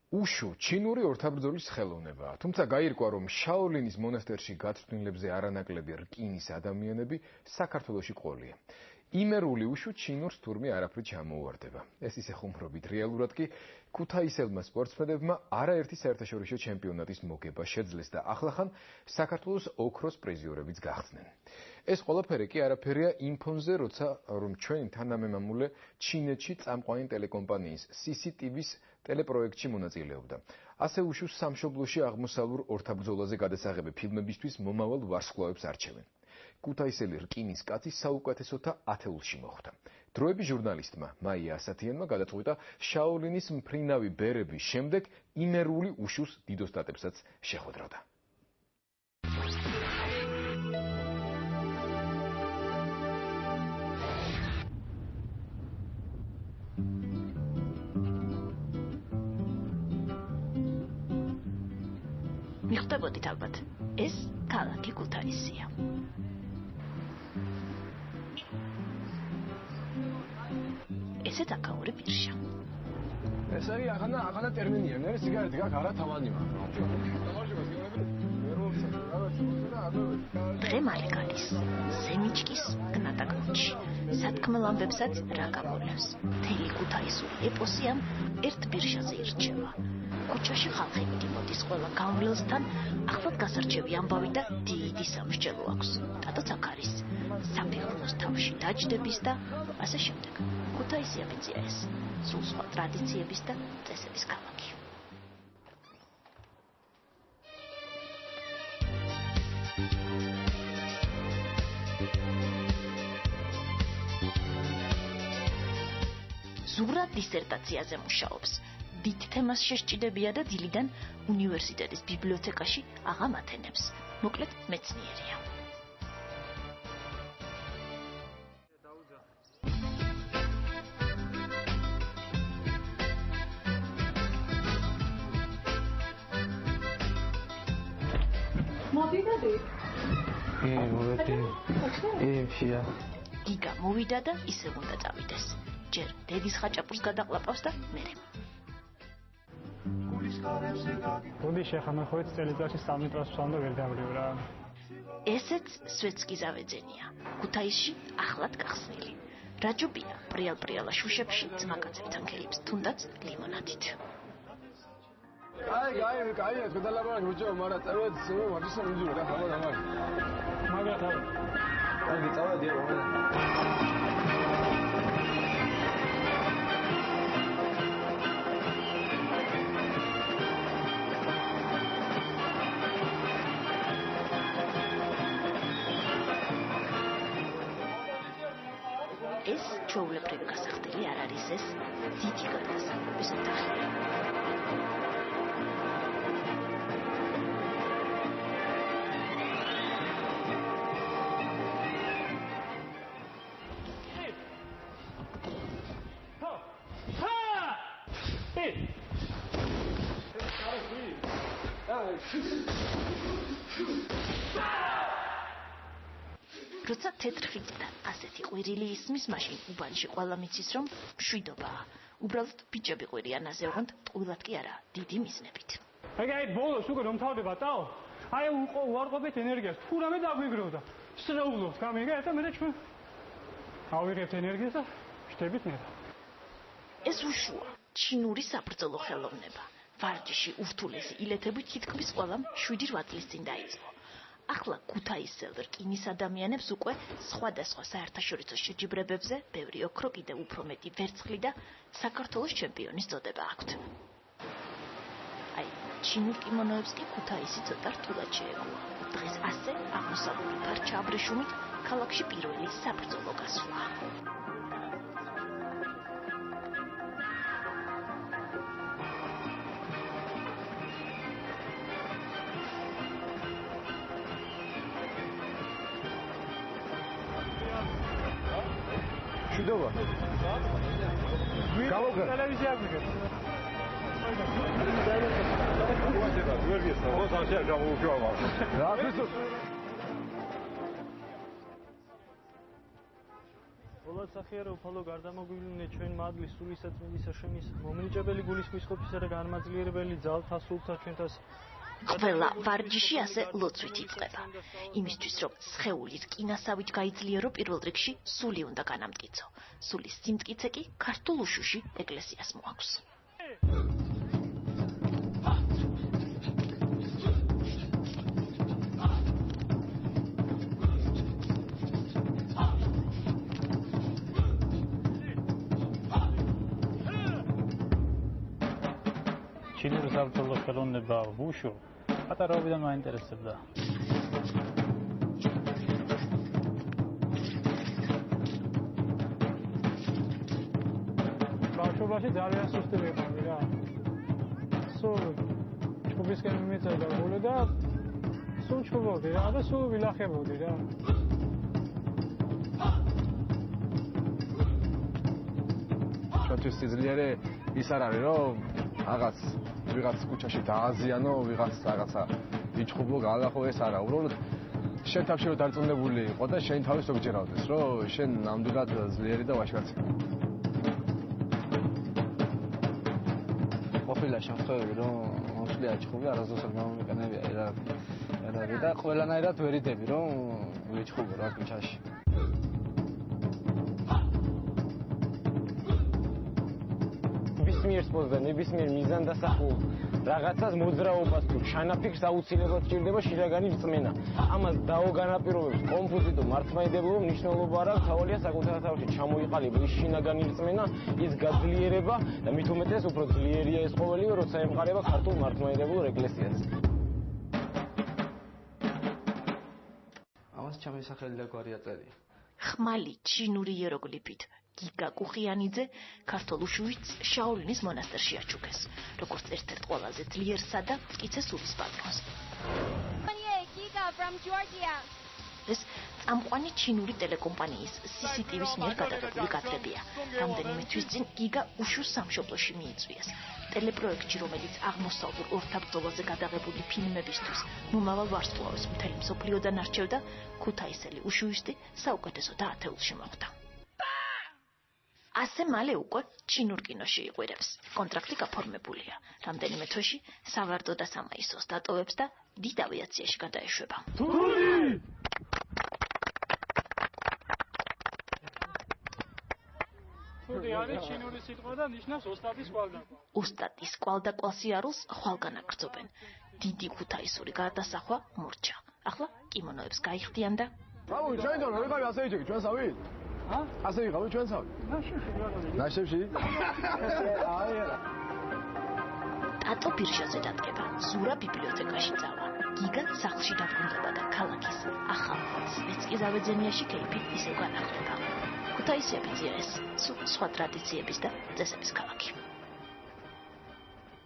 უშუ ჩინური ორთაბრძოლის ხელოვნებაა, თუმცა გაირკვა, რომ შაოლინის მონასტერში გაწვრთნილებზე არანაკლები რკინის ადამიანები საქართველოში ყოლია. იმერული უშუ ჩინურს თურმე არაფრით ჩამოუვარდება. ეს ისე ხუმრობით, რეალურად კი ქუთაისელმა სპორტსმენებმა არაერთი საერთაშორისო ჩემპიონატის მოგება შეძლეს და ახლახან საქართველოს ოქროს პრიზიორებიც გახდნენ. ეს ყველაფერი კი არაფერია იმ ფონზე, როცა რომ ჩვენი თანამემამულე ჩინეთში წამყვანი ტელეკომპანიის CCTV-ს ტელეპროექტში მონაწილეობდა. ასე უშუს სამშობლოში აღმოსავლურ ორთაბრძოლაზე გადასაღები ფილმებისთვის მომავალ ვარსკვლავებს არჩევენ. ქუთაისელი რკინის კაცი საუკეთესოთა ათეულში მოხვდა. დროების ჟურნალისტმა მაია ასათიანმა გადაწყვიტა შაოლინის მფრინავი ბერების შემდეგ იმერული უშუს დიდოსტატებსაც შეხვედროდა. მიხვდებოდით ალბათ, ეს ქალაქი ქუთაისია. ესეც აქაური ბირჟა. ეს არის ახანა ტერმინია, მე სიგარეტი გაქვს არა თავანი მაგრამ. დღე მალიკალის, სემიჩკის გნატაკმოჩი, სათქმელ ამბებსაც რა გამოვლევს. მთელი ქუთაისური ეპოსი ამ ერთ ბირჟაზე ირჩევა. ქუჩაში ხალხი მიდიმოდის ყველა გამვლელსთან, ახლად გასარჩევი ამბავი და დიდი სამსჯელო აქვს. ტატოც აქ არის. საფეხბურთოს თავში დაჯდების და ასე შემდეგ. ქუთაისი აფიცია ეს, სულ სხვა ტრადიციების და წესების ქალაქი. ზურა დისერტაციაზე მუშაობს. დიდ თემას შესჭიდებია და დილიდან უნივერსიტეტის ბიბლიოთეკაში აღამათენებს. მოკლედ მეცნიერია. გიგა მოვიდა და ისევ უნდა წავიდეს. ჯერ დედის ხაჭაპურს გადაყლაპავს და მერე. გუდი შეხამხოთ წელიწადში 3 ტრას ვსვამ და ვერ დავრივ რა. ესეც სვეცკი ზავეძენია. ქუთაისში ახლად გახსნილი. რაჯობია პრიალ-პრიალა შუშებში ძმაკაცებთან ქელებს, თუნდაც ლიმონადით. კაი, გადალაბარაკე ბიჭო, მაგრამ წეროც ვარჯიშს მიძურე და ხამა დამარი. მაგათა. კარგი, წავედი რა. ეს ჩვეულებრივი გასახდელი არ არის, ეს დიდი გადასახადების ოთახია. როცა თეთრხიდიდან ასეთი ყვირილი ისმის, მაშინ უბანში ყველა მიცის, რომ მშვიდობაა. უბრალოდ ბიჭები ყვირიანაზე ოღონდ ტყუილად კი არა, დიდი მიზნებით. აი ბოლოს უკვე რომ თავდება წაო, აი უარყოფეთ ენერგიას, თუ რამე დაგვიგროვდა. სროულობთ გამიგეთ და მე და ჩვენ ავიღებთ ენერგიას და შტებით ნერა. ეს უშუა ჩინური საბრძოლო ხელოვნება. ვარჯიში ურთულესი ილეთებით თითქმის ყველამ 7-8 წლის წინ დაიწყო. ახლა ქუთაისელ რკინის ადამიანებს უკვე სხვადასხვა საერთაშორისო შეჯიბრებებზე ბევრი ოქრო, კიდევ უფრო მეტი ვერცხლი და საქართველოს ჩემპიონის წოდება აქვთ. აი, ჩინურ კიმონოებს კი ქუთაისი ცოტა რთულად შეეგუა. დღეს ასე აღმოსავლური ფარჩა აბრეშუმით ქალაქში პირველი საბრძოლო გასვლა. შიდობა. გავოგე. ტელევიზია გვიგეთ. სასახიერო უფალო გარდამოგვივლინე ჩვენ მადლის სულისაწმინდისა შენის მომნიჭებელი გულისხმის ყოფისა და განმაძლიერებელი ძალთა სულთა ჩვენთას ყველა ვარჯიში ასე ლოცვით იწყება. იმისთვის რომ სხეული რკინასავით გაიძლიერო პირველ რიგში სული უნდა განამტკიცო. სულის სიმტკიცე კი ქართულ უშუში ეკლესიას მოაქვს. ჩინური საბრძოლო ხელოვნება ვუშუ პატარაობიდან მაინტერესებდა. ბავშვობაში ძალიან სუსტი ვიყავი რა. სულ ჩუბისკენ მიმეცადა გულო და სულ ჩუბობდი რა და სულ ვილახებოდი რა. ჩვენთვის სიძლიერე ის არ არის რომ ვიღაც კუჩაში დააზიანო, ვიღაც რაღაცა იჩხუბლო გაალახო, ეს არა. უბრალოდ შენ თავში რომ დარწმუნებული იყო და შენ თავის რო გჯერავდეს, რომ შენ ნამდვილად ძლიერი და ვაჟკაცი. ყოფილა შემთხვევები, რომ მოსვლია იჩხუბლი არასდროს არ გამომიყენებია რა და ყველანაირად ვერიდები, რომ ვიჩხუბო რა კუჩაში. ნებისმიერს და ნებისმიერ მიზანდასახულ რაღაცას მოძრაობას თუ შანაფიქრს აუცილებლად სჭირდება შინაგანი რწმენა. ამას დაო განაპირობებს კონფუზიტო მართლმადიდებლობა მნიშვნელობა არ აქვს, თავალია საკუთარ თავში ჩამოიყალიბა ის შინაგანი რწმენა, ის გაძლიერება და მით უმეტეს უფრო ძლიერია ეს ყოველივე, როცა ემყარება ქართულ მართლმადიდებლურ ეკლესიას. ამას ჩემი სახელი და გვარი აწერია. ხმალი ჩინური იეროგლიფით გიგა კუხიანიძე ქართულ უშუის შაოლინის მონასტერში აჩუქეს, როგორც ერთ-ერთ ყველაზე ძლიერსა და მტკიცე სულის პატრონს. ეს წამყვანი ჩინური ტელეკომპანიის CCTV-ს მიერ გადაღებული კადრებია. რამდენიმე თვის წინ გიგა უშუს სამშობლოში მიიწვიეს. ტელეპროექტში, რომელიც აღმოსავლურ ორთაბრძოლაზე გადაღებული ფილმებისთვის მომავალ ვარსკვლავებს მთელი მსოფლიოდან არჩევდა, ქუთაისელი უშუისტი საუკეთესო და ათეულში მოხვდა. ასე მალე უკვე ჩინურ კინოში იყვირებს. კონტრაქტი გაფორმებულია. რამდენიმე თვეში სავარდო და სამაისოს დატოვებს და დიდ ავიაციაში გადაეშვება. თუდი არის ჩინური სიტყვა და ნიშნავს ოსტატის კვალდაკვალ. ოსტატის კვალდაკვალ სიარულს ხვალგან აკრძობენ. დიდი ქუთაისური გარდასახვა მორჩა. ახლა კიმონოებს გაიხდიან და აბა, ჩვენ თვითონ არ ვიყავი ასე იჭი, ჩვენსავი? ასე ვიყავი ჩვენსავი? ნაშებში? ტატო ბირჟაზე დადგება, ზურა ბიბლიოთეკაში წავა. გიგა სახლში დაბრუნდება და ქალაქის ახალ სპეცკიზავეძენიაში კეიფი ისევ განახლება. ქუთაისი აბიცია ეს სხვა ტრადიციების და წესების ქალაქი.